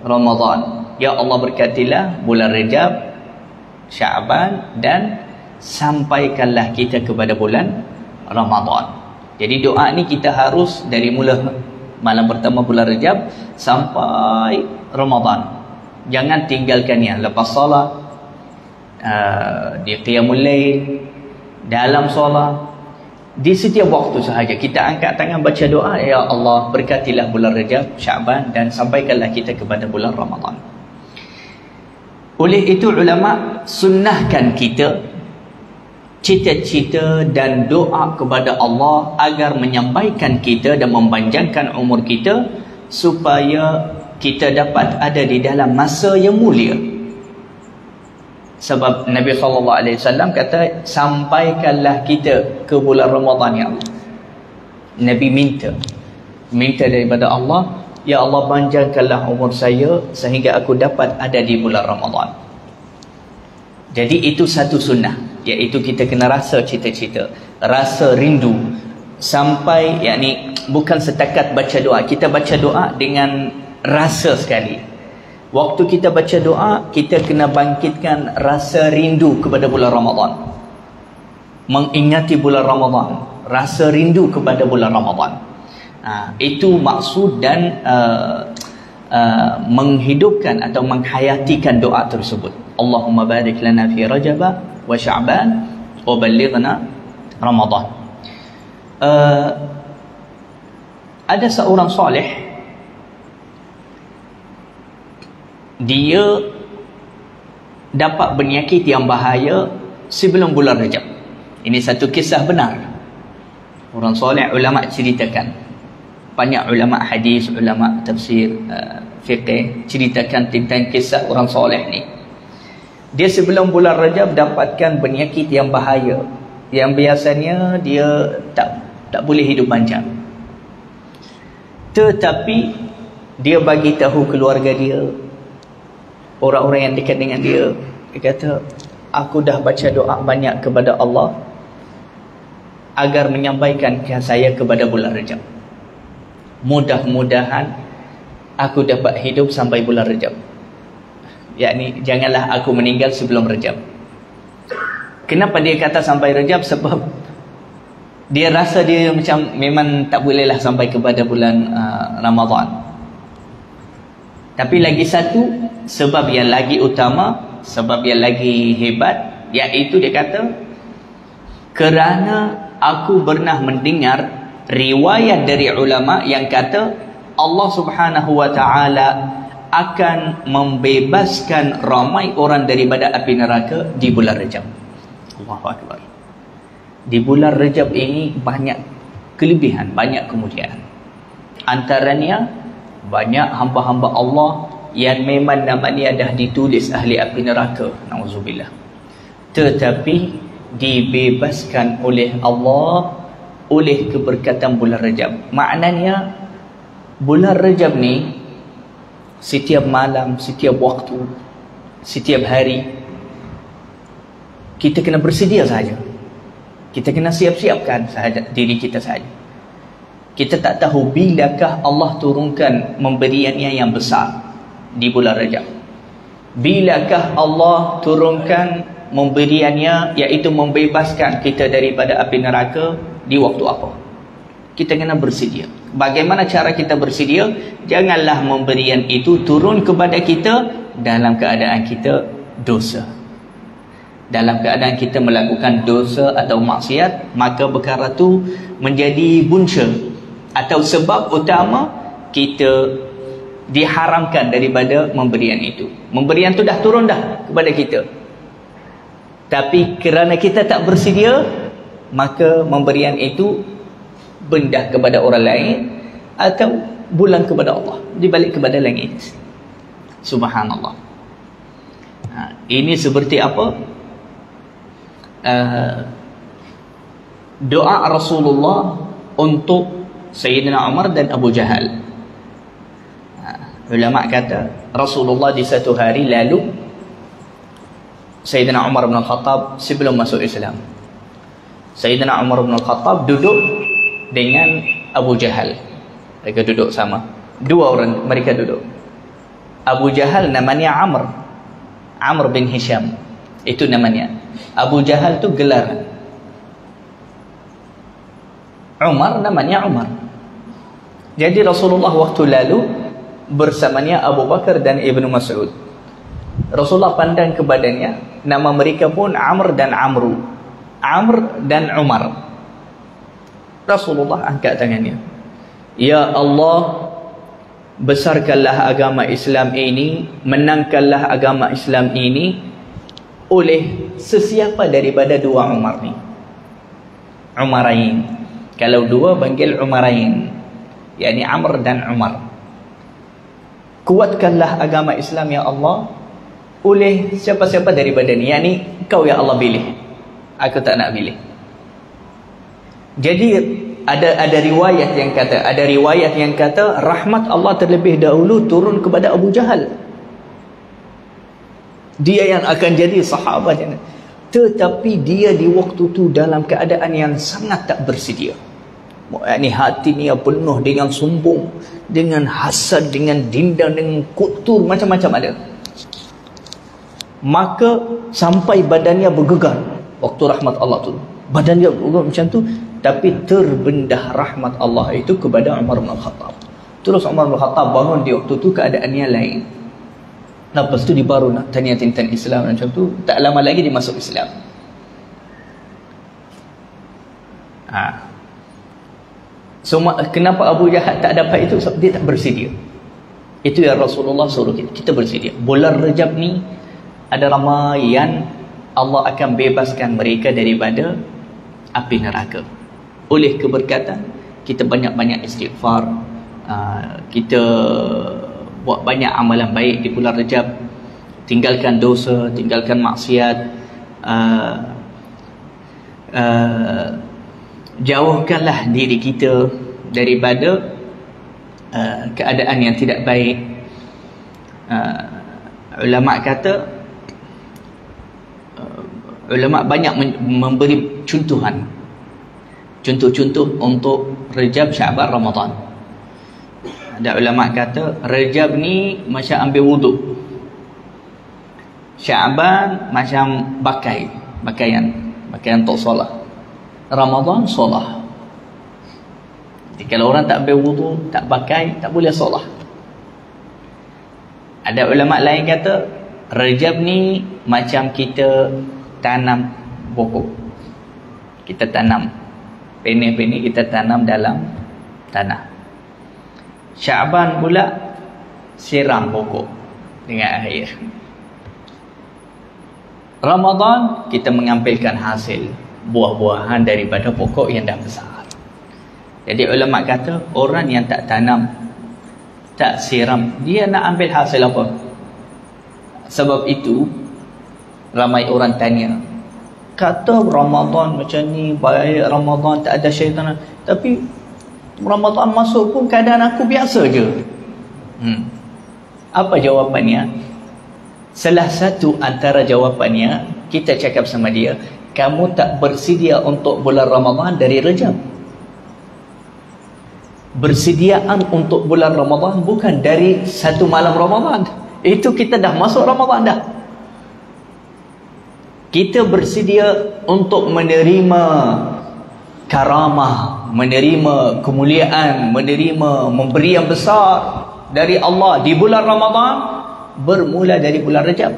Ramadan. Ya Allah, berkatilah bulan Rajab, Sya'ban, dan sampaikanlah kita kepada bulan Ramadan. Jadi doa ni kita harus dari mula malam pertama bulan Rajab sampai Ramadan. Jangan tinggalkannya lepas solat, di qiyamul lail, dalam solat, di setiap waktu sahaja kita angkat tangan baca doa, ya Allah berkatilah bulan Rajab, Sya'ban, dan sampaikanlah kita kepada bulan Ramadan. Oleh itu ulama sunnahkan kita cita-cita dan doa kepada Allah agar menyampaikan kita dan memanjangkan umur kita supaya kita dapat ada di dalam masa yang mulia. Sebab Nabi SAW kata, sampaikanlah kita ke bulan Ramadan ya Allah. Nabi minta daripada Allah, ya Allah panjangkanlah umur saya sehingga aku dapat ada di bulan Ramadan. Jadi itu satu sunnah, iaitu kita kena rasa cita-cita, rasa rindu, sampai yakni bukan setakat baca doa. Kita baca doa dengan rasa sekali. Waktu kita baca doa, kita kena bangkitkan rasa rindu kepada bulan Ramadan, mengingati bulan Ramadan, rasa rindu kepada bulan Ramadan. Itu maksud dan menghidupkan atau menghayatikan doa tersebut. Allahumma barik lana fi Rajab wa Sya'ban wa ballighna Ramadan. Ada seorang soleh, dia dapat penyakit yang bahaya sebelum bulan Rajab. Ini satu kisah benar. Orang soleh, ulama ceritakan. Banyak ulama hadis, ulama tafsir, fiqh ceritakan tentang kisah orang soleh ni. Dia sebelum bulan Rajab dapatkan penyakit yang bahaya, yang biasanya dia tak boleh hidup panjang. Tetapi Dia bagi tahu keluarga dia, orang-orang yang dekat dengan dia. Dia kata, aku dah baca doa banyak kepada Allah agar menyampaikan saya kepada bulan Rajab. Mudah-mudahan aku dapat hidup sampai bulan Rajab. Yakni janganlah aku meninggal sebelum Rajab. Kenapa dia kata sampai Rajab? Sebab dia rasa dia macam memang tak bolehlah sampai kepada bulan Ramadan. Tapi lagi satu sebab yang lagi utama, sebab yang lagi hebat, iaitu dia kata, kerana aku pernah mendengar riwayat dari ulama yang kata Allah Subhanahu wa taala akan membebaskan ramai orang daripada api neraka di bulan Rajab. Allahu akbar. Di bulan Rajab ini banyak kelebihan, banyak kemuliaan. Antaranya banyak hamba-hamba Allah yang memang namanya dah ditulis ahli api neraka, na'udzubillah, tetapi dibebaskan oleh Allah oleh keberkatan bulan Rajab. Maknanya bulan Rajab ni setiap malam, setiap waktu, setiap hari kita kena bersedia saja. Kita kena siap-siapkan sahaja diri kita saja. Kita tak tahu bilakah Allah turunkan memberiannya yang besar di bulan Rajab. Bilakah Allah turunkan memberiannya, iaitu membebaskan kita daripada api neraka, di waktu apa? Kita kena bersedia. Bagaimana cara kita bersedia? Janganlah memberian itu turun kepada kita dalam keadaan kita dosa. Dalam keadaan kita melakukan dosa atau maksiat, maka perkara itu menjadi punca atau sebab utama kita diharamkan daripada memberian itu. Memberian itu dah turun dah kepada kita, tapi kerana kita tak bersedia, maka memberian itu bendah kepada orang lain atau bulan kepada Allah, dibalik kepada langit. Subhanallah. Ini seperti apa? Doa Rasulullah untuk Sayyidina Umar dan Abu Jahal. Ulama kata Rasulullah di satu hari lalu Sayyidina Umar bin Al-Khattab sebelum masuk Islam. Sayyidina Umar bin Al-Khattab duduk dengan Abu Jahal. Mereka duduk sama. Dua orang mereka duduk. Abu Jahal namanya Amr. Amr bin Hisham. Itu namanya. Abu Jahal tu gelar. Umar namanya Umar. Jadi Rasulullah waktu lalu bersamanya Abu Bakar dan Ibnu Mas'ud. Rasulullah pandang kepadanya, nama mereka pun Amr dan Amru. Amr dan Umar. Rasulullah angkat tangannya. Ya Allah, besarkanlah agama Islam ini, menangkanlah agama Islam ini oleh sesiapa daripada dua Umar ni. Umarain. Kalau dua panggil Umarain, yakni Amr dan Umar. Kuatkanlah agama Islam ya Allah oleh siapa-siapa daripada ni, yakni kau ya Allah pilih, aku tak nak pilih. Jadi ada riwayat yang kata rahmat Allah terlebih dahulu turun kepada Abu Jahal. Dia yang akan jadi sahabat, tetapi dia di waktu tu dalam keadaan yang sangat tak bersedia. Ini hatinya penuh dengan sombong, dengan hasad, dengan dendam, dengan kutur, macam-macam ada. Maka sampai badannya bergegar waktu rahmat Allah tu. Badannya bergegar macam tu, tapi terbendah rahmat Allah itu kepada Umar bin Khattab. Terus Umar bin Khattab bangun di waktu tu keadaannya lain. Lepas tu dia baru nak tanya tentang Islam macam tu. Tak lama lagi dia masuk Islam. So, kenapa Abu Jahal tak dapat itu? Sebab dia tak bersedia. Itu yang Rasulullah suruh kita bersedia. Bulan Rajab ni ada ramai yang Allah akan bebaskan mereka daripada api neraka oleh keberkatan kita banyak-banyak istighfar, kita buat banyak amalan baik di bulan Rajab, tinggalkan dosa, tinggalkan maksiat, jauhkanlah diri kita daripada keadaan yang tidak baik, ulama kata, ulama banyak memberi contoh-contoh untuk Rejab, Syaban, Ramadan. Ada ulama kata Rejab ni macam ambil wuduk, Syaban macam pakaian untuk solat, Ramadan solat. Jadi kalau orang tak ambil wuduk, tak pakai, tak boleh solat. Ada ulama lain kata Rejab ni macam kita tanam pokok, kita tanam benih-benih, kita tanam dalam tanah. Syaban pula siram pokok dengan air. Ramadan kita mengambilkan hasil buah-buahan daripada pokok yang dah besar. Jadi ulama kata orang yang tak tanam, tak siram, dia nak ambil hasil apa? Sebab itu ramai orang tanya, kata Ramadan macam ni baik, Ramadan tak ada syaitan, tapi Ramadan masuk pun keadaan aku biasa je. Apa jawapannya? Salah satu antara jawapannya, kita cakap sama dia, kamu tak bersedia untuk bulan Ramadan dari Rejab. Bersediaan untuk bulan Ramadan bukan dari satu malam Ramadan. Itu kita dah masuk Ramadan dah. Kita bersedia untuk menerima karamah, menerima kemuliaan, menerima memberi yang besar dari Allah di bulan Ramadan, bermula dari bulan Rejab.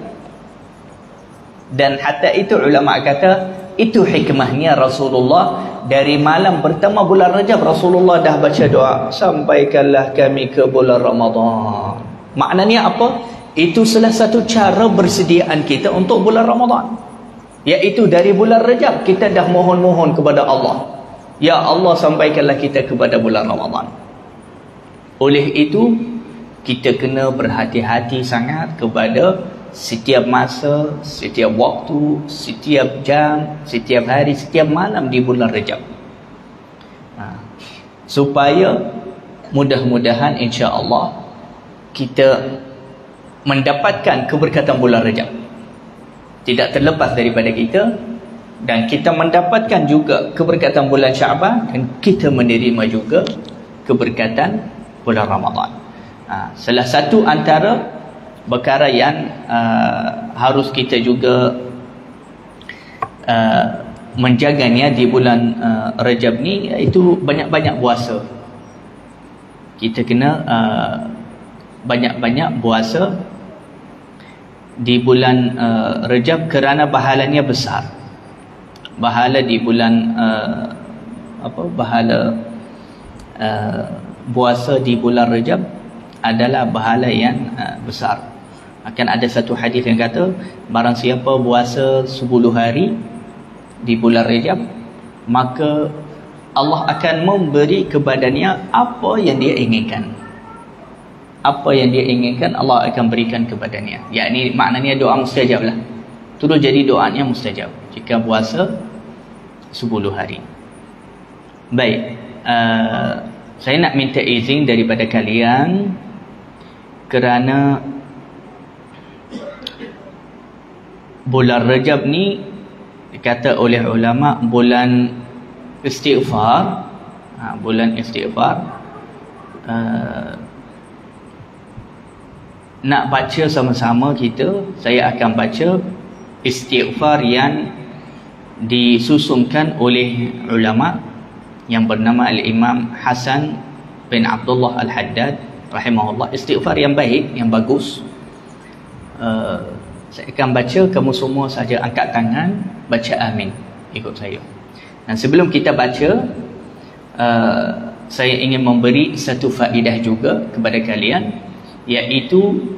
Dan hatta itu ulama kata itu hikmahnya Rasulullah, dari malam pertama bulan Rejab Rasulullah dah baca doa, sampaikanlah kami ke bulan Ramadan. Maknanya apa? Itu salah satu cara bersediaan kita untuk bulan Ramadan, iaitu dari bulan Rejab kita dah mohon-mohon kepada Allah, ya Allah sampaikanlah kita kepada bulan Ramadan. Oleh itu kita kena berhati-hati sangat kepada setiap masa, setiap waktu, setiap jam, setiap hari, setiap malam di bulan Rejab, supaya mudah-mudahan insya-Allah kita mendapatkan keberkatan bulan Rejab, tidak terlepas daripada kita, dan kita mendapatkan juga keberkatan bulan Syaban, dan kita menerima juga keberkatan bulan Ramadan. Salah satu antara perkara yang harus kita juga menjaganya di bulan Rejab ni, iaitu banyak-banyak puasa. Kita kena banyak-banyak puasa di bulan Rejab kerana pahalanya besar. Pahala di bulan puasa di bulan Rejab adalah pahala yang besar. Akan ada satu hadis yang kata, barang siapa puasa 10 hari di bulan Rejab, maka Allah akan memberi kepadanya apa yang dia inginkan. Apa yang dia inginkan Allah akan berikan kepadanya. Yakni maknanya doa mustajab lah. Terus jadi doanya mustajab jika puasa 10 hari. Baik, saya nak minta izin daripada kalian, kerana bulan Rejab ni dikata oleh ulama bulan istighfar. Bulan istighfar. Nak baca sama-sama kita, saya akan baca istighfar yang disusunkan oleh ulama yang bernama Al-Imam Hasan bin Abdullah Al-Haddad rahimahullah. Istighfar yang baik, yang bagus. Saya akan baca, kamu semua saja angkat tangan, baca amin ikut saya. Dan sebelum kita baca, saya ingin memberi satu faedah juga kepada kalian, iaitu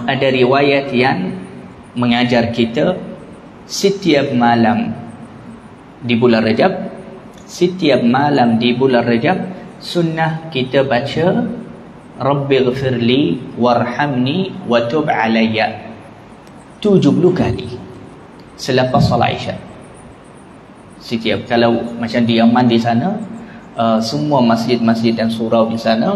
ada riwayat yang mengajar kita setiap malam di bulan Rejab, setiap malam di bulan Rejab sunnah kita baca Rabbighfirli warhamni wa tub alayya 70 kali selepas solat Isya. Setiap, kalau macam di Yaman di sana, semua masjid-masjid dan surau di sana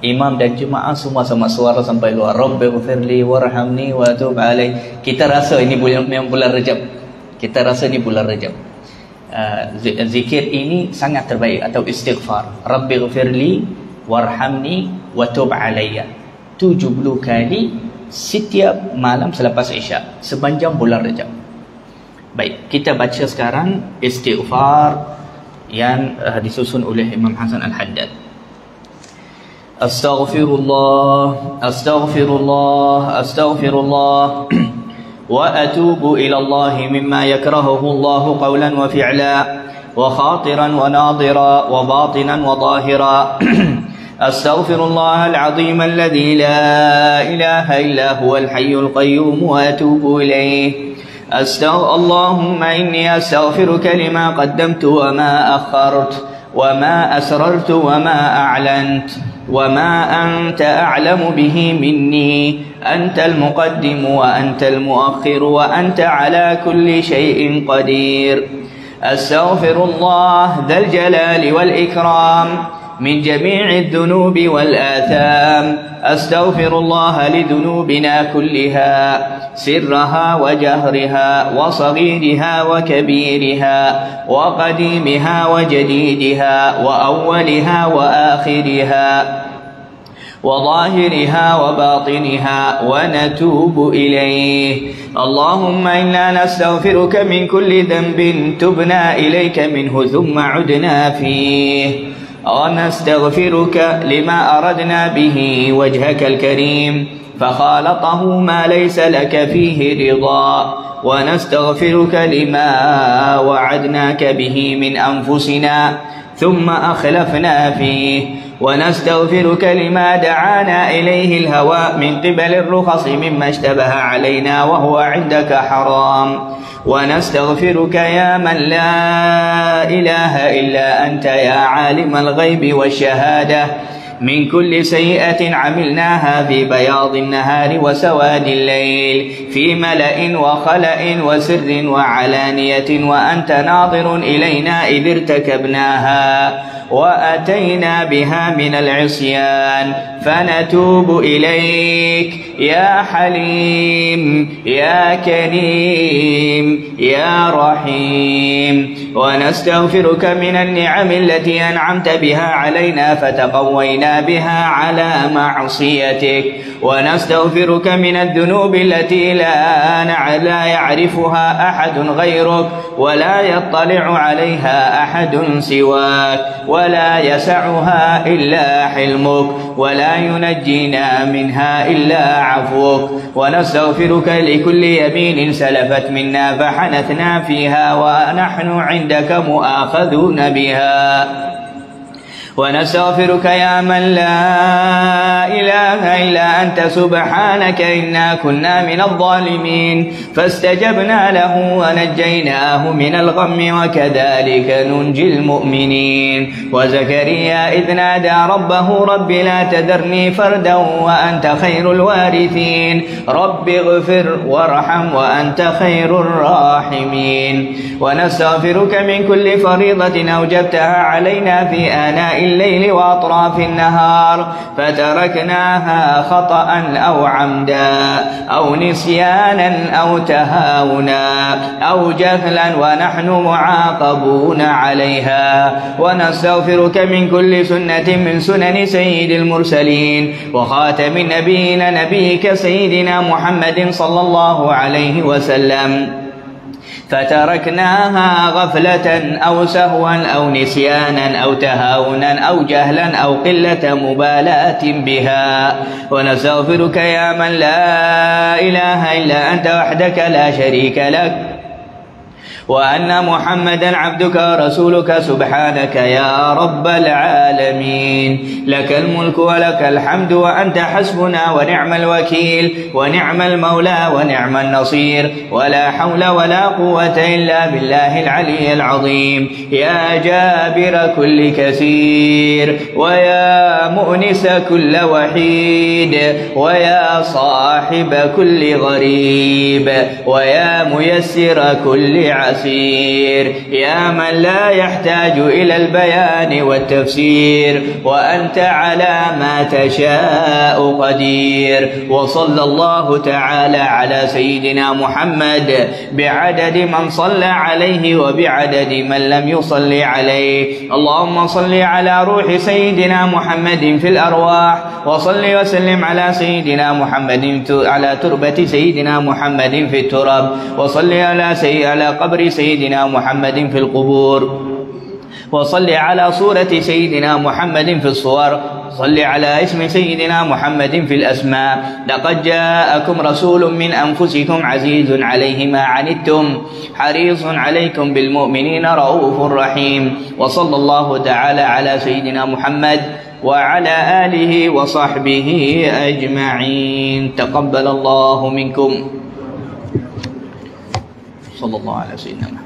imam dan jemaah semua sama suara sampai luar, Rabbighfirli warhamni wa tub alai. Kita rasa ini bulan Rajab, kita rasa ini bulan Rajab. Zikir ini sangat terbaik, atau istighfar, Rabbighfirli warhamni wa tub alayya, 70 kali setiap malam selepas Isya sepanjang bulan Rajab. Baik, kita baca sekarang istighfar yang disusun oleh Imam Hasan Al-Haddad. Astaghfirullah, astaghfirullah, astaghfirullah wa atubu ila Allah mimma yakrahuhu Allah qawlan wa fi'la wa khatiran wa nadira wa batinan wa zahira. Astaghfirullah al-azim alladhi la ilaha illa huwa al-hayyul qayyum wa atubu ilayh. اللهم إني أستغفرك لما قدمت وما أخرت وما أسررت وما أعلنت وما أنت أعلم به مني، أنت المقدم وأنت المؤخر وأنت على كل شيء قدير. أستغفر الله ذا الجلال والإكرام من جميع الذنوب والآثام. أستغفر الله لذنوبنا كلها، سرها وجهرها وصغيرها وكبيرها وقديمها وجديدها وأولها وآخرها وظاهرها وباطنها ونتوب إليه. اللهم إنا نستغفرك من كل ذنب تبنا إليك منه ثم عدنا فيه، ونستغفرك لما أردنا به وجهك الكريم فخالطه ما ليس لك فيه رضا، ونستغفرك لما وعدناك به من أنفسنا ثم أخلفنا فيه، ونستغفرك لما دعانا إليه الهوى من قبل الرخص مما اشتبه علينا وهو عندك حرام، ونستغفرك يا من لا إله إلا أنت يا عالم الغيب والشهادة من كل سيئة عملناها في بياض النهار وسواد الليل، في ملأ وخلأ وسر وعلانية، وأنت ناظر إلينا إذ ارتكبناها وأتينا بها من العصيان، فنتوب إليك يا حليم يا كريم يا رحيم، ونستغفرك من النعم التي أنعمت بها علينا فتقوينا بها على معصيتك، ونستغفرك من الذنوب التي لا يعرفها أحد غيرك ولا يطلع عليها أحد سواك، ولا يسعها إلا حلمك، ولا ينجينا منها إلا عفوك، ونستغفرك لكل يمين سلفت منا فحنثنا فيها ونحن عندك مؤاخذون بها، ونستغفرك يا من لا إله إلا أنت سبحانك إنا كنا من الظالمين فاستجبنا له ونجيناه من الغم وكذلك ننجي المؤمنين. وزكريا إذ نادى ربه رب لا تذرني فردا وأنت خير الوارثين، رب اغفر وارحم وأنت خير الراحمين. ونستغفرك من كل فريضة أوجبتها علينا في آناء الليل وأطراف النهار فتركناها خطأ أو عمدا أو نسيانا أو تهاونا أو جهلا ونحن معاقبون عليها. ونستغفرك من كل سنة من سنن سيد المرسلين وخاتم النبيين نبيك سيدنا محمد صلى الله عليه وسلم فتركناها غفلة أو سهوا أو نسيانا أو تهاونا أو جهلا أو قلة مبالاة بها. ونستغفرك يا من لا إله إلا أنت وحدك لا شريك لك وأن محمدا عبدك ورسولك سبحانك يا رب العالمين، لك الملك ولك الحمد وأنت حسبنا ونعم الوكيل ونعم المولى ونعم النصير، ولا حول ولا قوة إلا بالله العلي العظيم. يا جابر كل كثير ويا مؤنس كل وحيد ويا صاحب كل غريب ويا ميسر كل عسير عسير يا من لا يحتاج إلى البيان والتفسير وأنت على ما تشاء قدير. وصلى الله تعالى على سيدنا محمد بعدد من صلى عليه وبعدد من لم يصل عليه. اللهم صل على روح سيدنا محمد في الأرواح، وصل وسلم على سيدنا محمد على تربة سيدنا محمد في التراب، وصل على قبر سيدنا محمد في القبور، وصل على صورة سيدنا محمد في الصور، صل على اسم سيدنا محمد في الأسماء. لقد جاءكم رسول من أنفسكم عزيز عليه ما عنتم حريص عليكم بالمؤمنين رؤوف رحيم. وصلى الله تعالى على سيدنا محمد وعلى آله وصحبه أجمعين. تقبل الله منكم. صلى الله على سيدنا محمد.